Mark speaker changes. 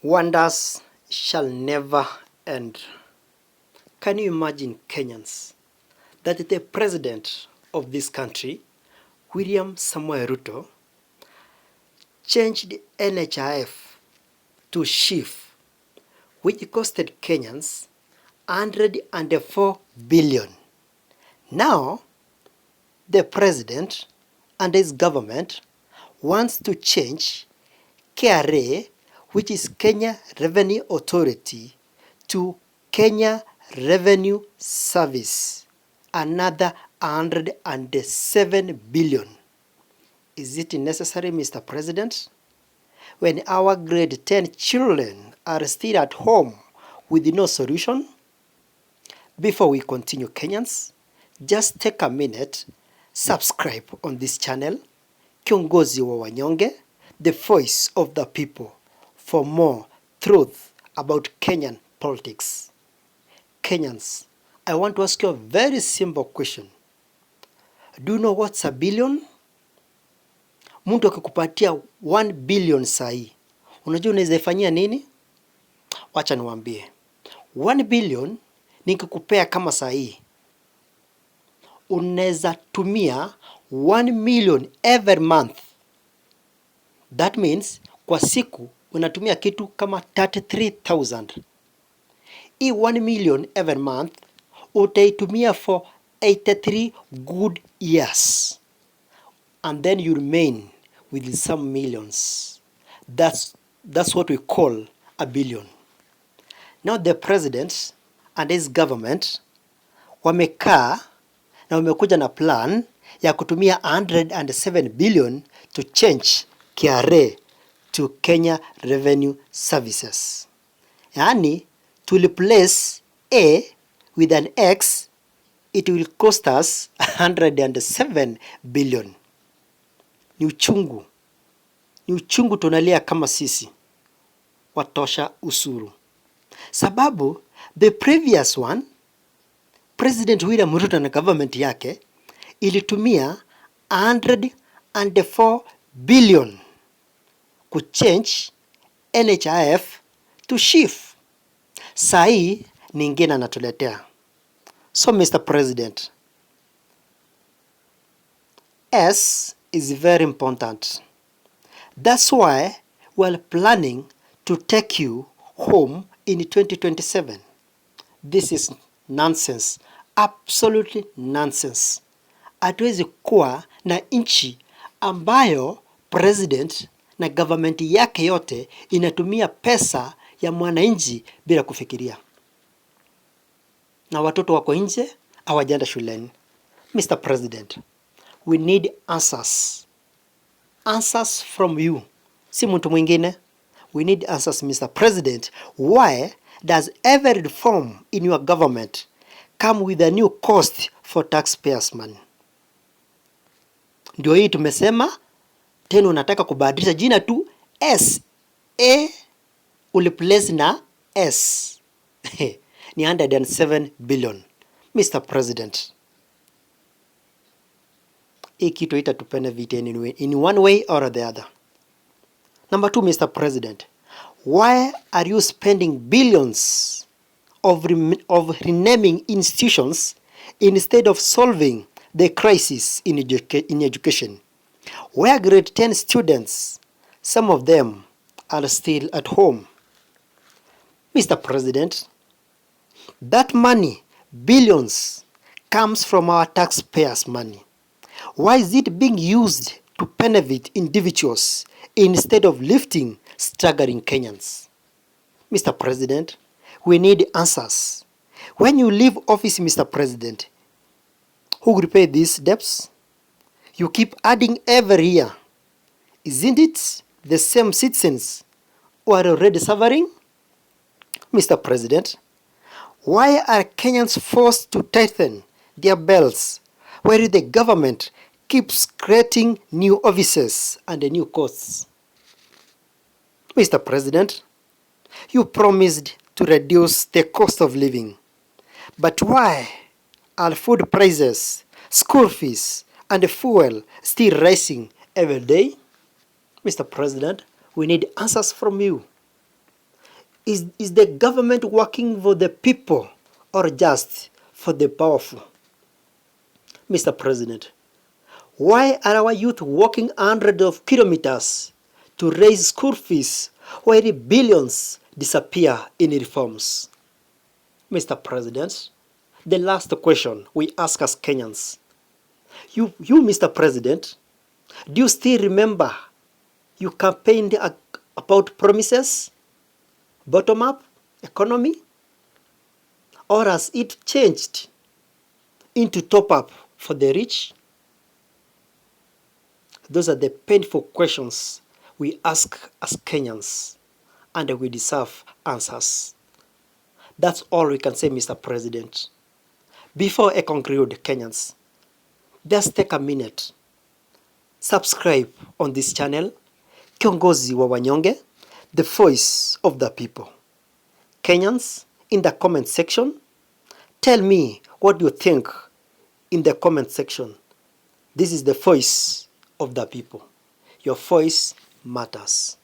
Speaker 1: Wonders shall never end. Can you imagine, Kenyans, that the president of this country, William Samoei Ruto, changed NHIF to SHIF, which costed Kenyans 104 billion. Now, the president and his government wants to change KRA, which is Kenya Revenue Authority, to Kenya Revenue Service, another 107 billion. Is it necessary, Mr. President? When our grade 10 children are still at home with no solution? Before we continue, Kenyans, just take a minute, subscribe on this channel, Kiongozi wa Wanyonge, the voice of the people, for more truth about Kenyan politics. Kenyans, I want to ask you a very simple question. Do you know what's a billion? Mtu akikupatia 1 billion sahi, unajua unaweza ifanyia nini? Wacha niwaambie. 1 billion nikikupea kama sahi, unaweza tumia 1 million every month. That means kwa siku unatumia kitu kama 33,000. Hii 1 million every month utaitumia for 83 good years, and then you remain with some millions. That's what we call a billion. Now the president and his government wamekaa na wamekuja na plan ya kutumia 107 billion to change KRA to Kenya Revenue Services. Yani, to replace A with an X, it will cost us 107 billion. Ni uchungu tunalia kama sisi watosha usuru. Sababu the previous one, President William Ruto na government yake ilitumia 104 billion kuchange NHIF to SHIF. Sahi ningine anatuletea. So Mr. President, S is very important. That's why we're planning to take you home in 2027. This is nonsense. Absolutely nonsense. Hatuwezi kuwa na nchi ambayo president na government yake yote inatumia pesa ya mwananchi bila kufikiria. Na watoto wako nje hawajaenda shuleni. Mr. President, we need answers. Answers from you. Si mtu mwingine. We need answers, Mr. President. Why does every reform in your government come with a new cost for taxpayers' money? Ndio hii tumesema, tena unataka kubadilisha jina tu S. A uliplace na S. Ni 107 billion. Mr. President, hii kitu itatupendeza in one way or the other. Number 2, Mr. President, why are you spending billions of renaming institutions instead of solving the crisis in education? Where grade 10 students, some of them are still at home. Mr. President, that money, billions, comes from our taxpayers' money. Why is it being used to benefit individuals instead of lifting struggling Kenyans? Mr. President, we need answers. When you leave office, Mr. President, who will pay these debts? You keep adding every year. Isn't it the same citizens who are already suffering? Mr. President, why are Kenyans forced to tighten their belts while the government keeps creating new offices and new costs? Mr. President, you promised to reduce the cost of living. But why are food prices, school fees, and fuel still rising every day? Mr. President, we need answers from you. Is the government working for the people or just for the powerful? Mr. President, why are our youth walking hundreds of kilometers to raise school fees while billions disappear in reforms? Mr. President, the last question we ask as Kenyans. You, Mr. President, do you still remember you campaigned about promises, bottom-up economy, or has it changed into top-up for the rich? Those are the painful questions we ask as Kenyans, and we deserve answers. That's all we can say, Mr. President. Before I conclude, Kenyans, just take a minute. Subscribe on this channel, Kiongozi wa Wanyonge, the voice of the people. Kenyans, in the comment section, tell me what you think in the comment section. This is the voice of the people. Your voice matters.